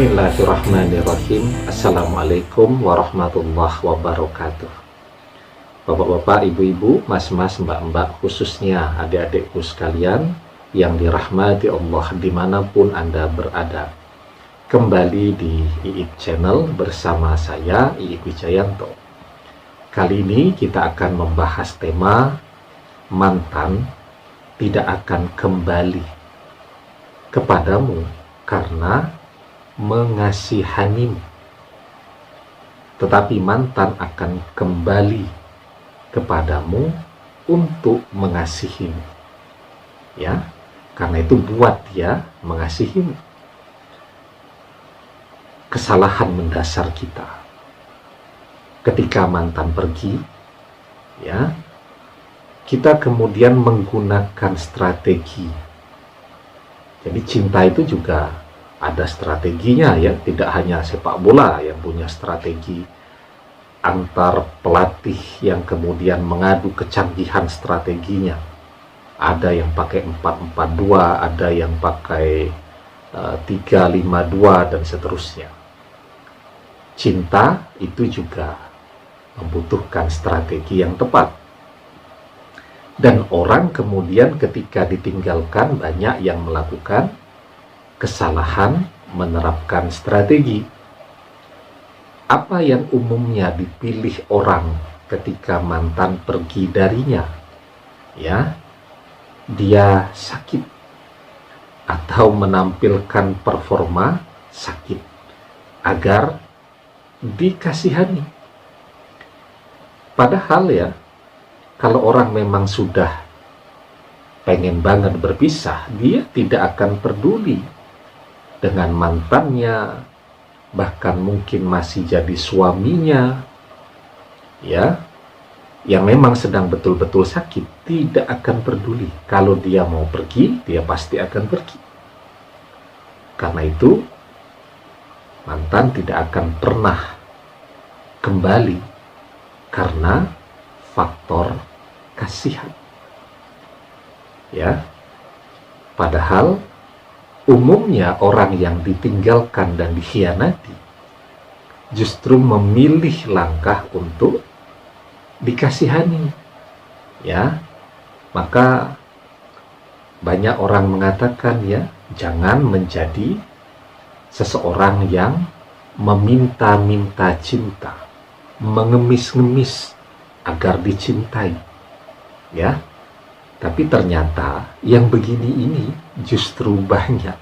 Bismillahirrahmanirrahim. Assalamualaikum warahmatullahi wabarakatuh. Bapak-bapak, ibu-ibu, mas-mas, mbak-mbak, khususnya adik-adikku sekalian yang dirahmati Allah dimanapun Anda berada. Kembali di IIP Channel bersama saya, IIP Wijayanto. Kali ini kita akan membahas tema mantan tidak akan kembali kepadamu karena mengasihanimu, tetapi mantan akan kembali kepadamu untuk mengasihimu. Ya, karena itu buat dia mengasihimu. Kesalahan mendasar kita ketika mantan pergi, ya, kita kemudian menggunakan strategi. Jadi cinta itu juga ada strateginya, ya, tidak hanya sepak bola yang punya strategi antar pelatih yang kemudian mengadu kecanggihan strateginya. Ada yang pakai 4-4-2, ada yang pakai 3-5-2 dan seterusnya. Cinta itu juga membutuhkan strategi yang tepat. Dan orang kemudian ketika ditinggalkan banyak yang melakukan kesalahan menerapkan strategi. Apa yang umumnya dipilih orang ketika mantan pergi darinya? Ya, dia sakit atau menampilkan performa sakit agar dikasihani. Padahal ya, kalau orang memang sudah pengen banget berpisah, dia tidak akan peduli dengan mantannya, bahkan mungkin masih jadi suaminya, ya, yang memang sedang betul-betul sakit, tidak akan peduli. Kalau dia mau pergi, dia pasti akan pergi. Karena itu, mantan tidak akan pernah kembali karena faktor kasihan. Ya, padahal umumnya orang yang ditinggalkan dan dikhianati justru memilih langkah untuk dikasihani. Ya, maka banyak orang mengatakan, ya, jangan menjadi seseorang yang meminta-minta cinta, mengemis-ngemis agar dicintai. Ya, tapi ternyata yang begini ini justru banyak.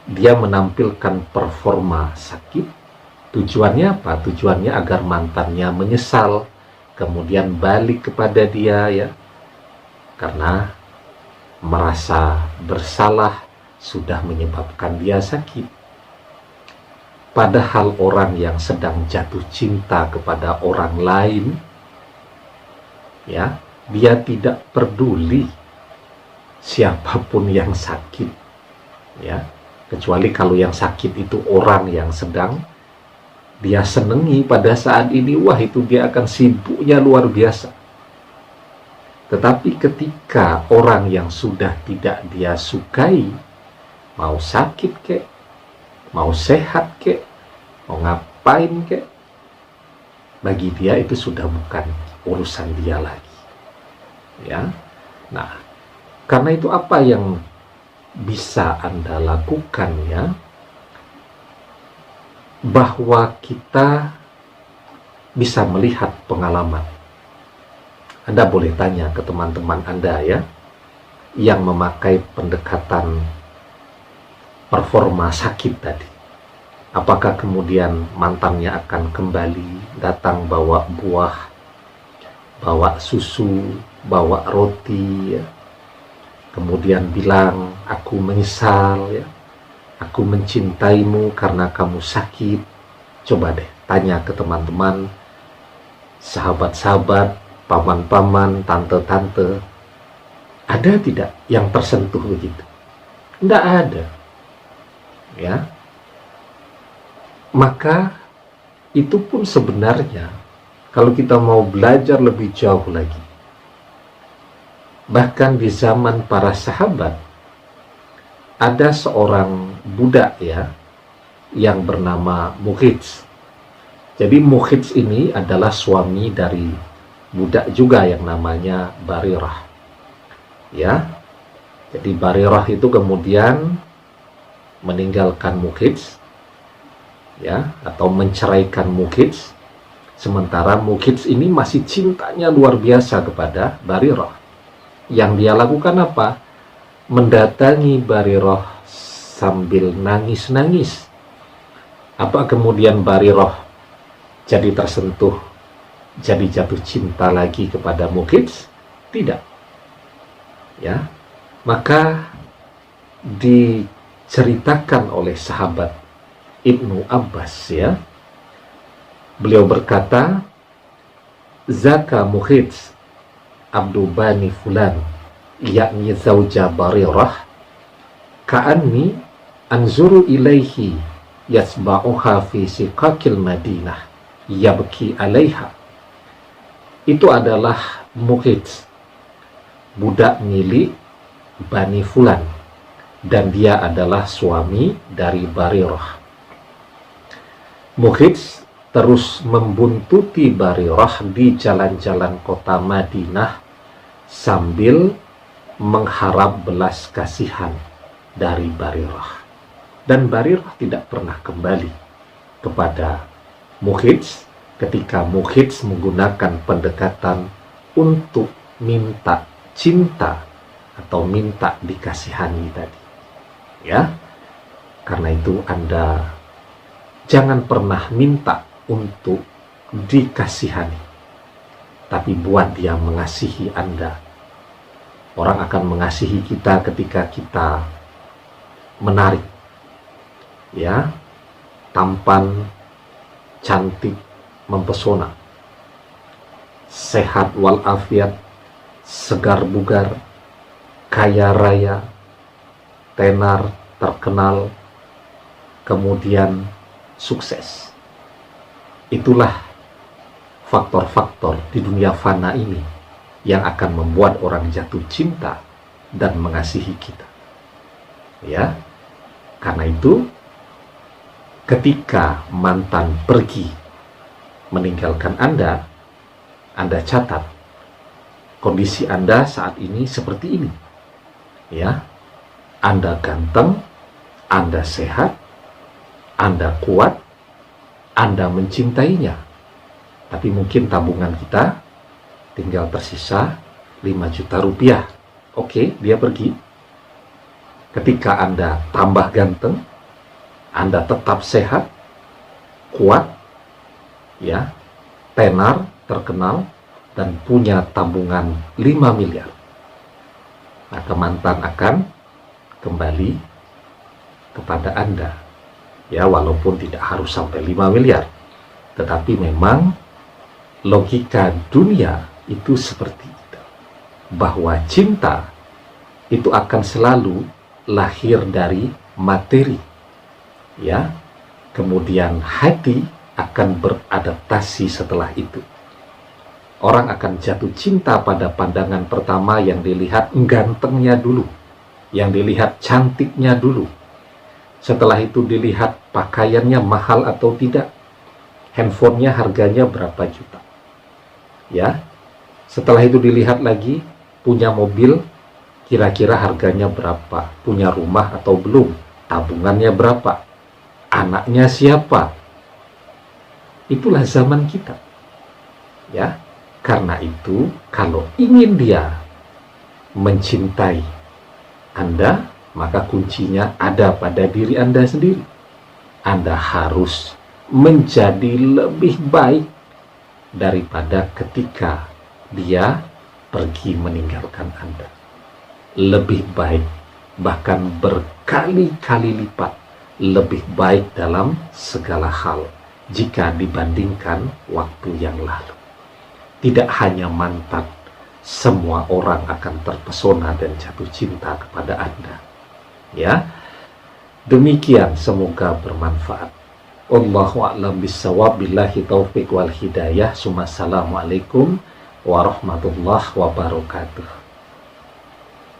Dia menampilkan performa sakit. Tujuannya apa? Tujuannya agar mantannya menyesal, kemudian balik kepada dia, ya. Karena merasa bersalah sudah menyebabkan dia sakit. Padahal orang yang sedang jatuh cinta kepada orang lain, ya, dia tidak peduli siapapun yang sakit, ya, kecuali kalau yang sakit itu orang yang sedang dia senangi pada saat ini. Wah, itu dia akan sibuknya luar biasa. Tetapi ketika orang yang sudah tidak dia sukai, mau sakit kek, mau sehat kek, mau ngapain kek, bagi dia itu sudah bukan urusan dia lagi. Ya, nah, karena itu apa yang bisa Anda lakukan, ya, bahwa kita bisa melihat pengalaman. Anda boleh tanya ke teman-teman Anda, ya, yang memakai pendekatan performa sakit tadi. Apakah kemudian mantannya akan kembali, datang bawa buah, bawa susu, bawa roti, ya, kemudian bilang, aku menyesal, ya, aku mencintaimu karena kamu sakit. Coba deh tanya ke teman-teman, sahabat-sahabat, paman-paman, tante-tante, ada tidak yang tersentuh begitu? Tidak ada, ya. Maka itu pun sebenarnya kalau kita mau belajar lebih jauh lagi, bahkan di zaman para sahabat, ada seorang budak ya yang bernama Mukhits. Jadi Mukhits ini adalah suami dari budak juga yang namanya Barirah. Ya. Jadi Barirah itu kemudian meninggalkan Mukhits ya, atau menceraikan Mukhits. Sementara Mukhits ini masih cintanya luar biasa kepada Barirah. Yang dia lakukan apa? Mendatangi Barirah sambil nangis-nangis. Apa kemudian Barirah jadi tersentuh, jadi jatuh cinta lagi kepada Mukhits? Tidak. Ya. Maka diceritakan oleh sahabat Ibnu Abbas ya. Beliau berkata, "Zaka Mukhits abdu bani fulan, yakni zauja Barirah, ka'anni anzuru ilaihi yasba'uha fi siqaqil Madinah, yabki alaiha." Itu adalah Mukhits, budak milik Bani Fulan, dan dia adalah suami dari Barirah. Mukhits terus membuntuti Barirah di jalan-jalan kota Madinah sambil mengharap belas kasihan dari Barirah. Dan Barirah tidak pernah kembali kepada Mukhits ketika Mukhits menggunakan pendekatan untuk minta cinta atau minta dikasihani tadi. Ya. Karena itu Anda jangan pernah minta untuk dikasihani, tapi buat dia mengasihi Anda. Orang akan mengasihi kita ketika kita menarik, ya, tampan, cantik, mempesona, sehat walafiat, segar bugar, kaya raya, tenar, terkenal, kemudian sukses. Itulah faktor-faktor di dunia fana ini yang akan membuat orang jatuh cinta dan mengasihi kita. Ya, karena itu ketika mantan pergi meninggalkan Anda catat kondisi Anda saat ini seperti ini. Ya, Anda ganteng, Anda sehat, Anda kuat, Anda mencintainya. Tapi mungkin tabungan kita tinggal tersisa 5 juta rupiah. Oke, dia pergi. Ketika Anda tambah ganteng, Anda tetap sehat, kuat, ya, tenar, terkenal, dan punya tabungan 5 miliar. Maka mantan akan kembali kepada Anda. Ya, walaupun tidak harus sampai 5 miliar. Tetapi memang logika dunia itu seperti itu. Bahwa cinta itu akan selalu lahir dari materi. Ya. Kemudian hati akan beradaptasi setelah itu. Orang akan jatuh cinta pada pandangan pertama yang dilihat gantengnya dulu, yang dilihat cantiknya dulu. Setelah itu dilihat pakaiannya mahal atau tidak, handphonenya harganya berapa juta. Ya, setelah itu dilihat lagi punya mobil, kira-kira harganya berapa, punya rumah atau belum, tabungannya berapa, anaknya siapa. Itulah zaman kita. Ya. Karena itu, kalau ingin dia mencintai Anda, maka kuncinya ada pada diri Anda sendiri. Anda harus menjadi lebih baik daripada ketika dia pergi meninggalkan Anda. Lebih baik, bahkan berkali-kali lipat lebih baik dalam segala hal jika dibandingkan waktu yang lalu. Tidak hanya mantan, semua orang akan terpesona dan jatuh cinta kepada Anda. Ya, demikian, semoga bermanfaat. Wallahu a'lam bissawab, billahi taufiq wal hidayah. Assalamualaikum warahmatullahi wabarakatuh.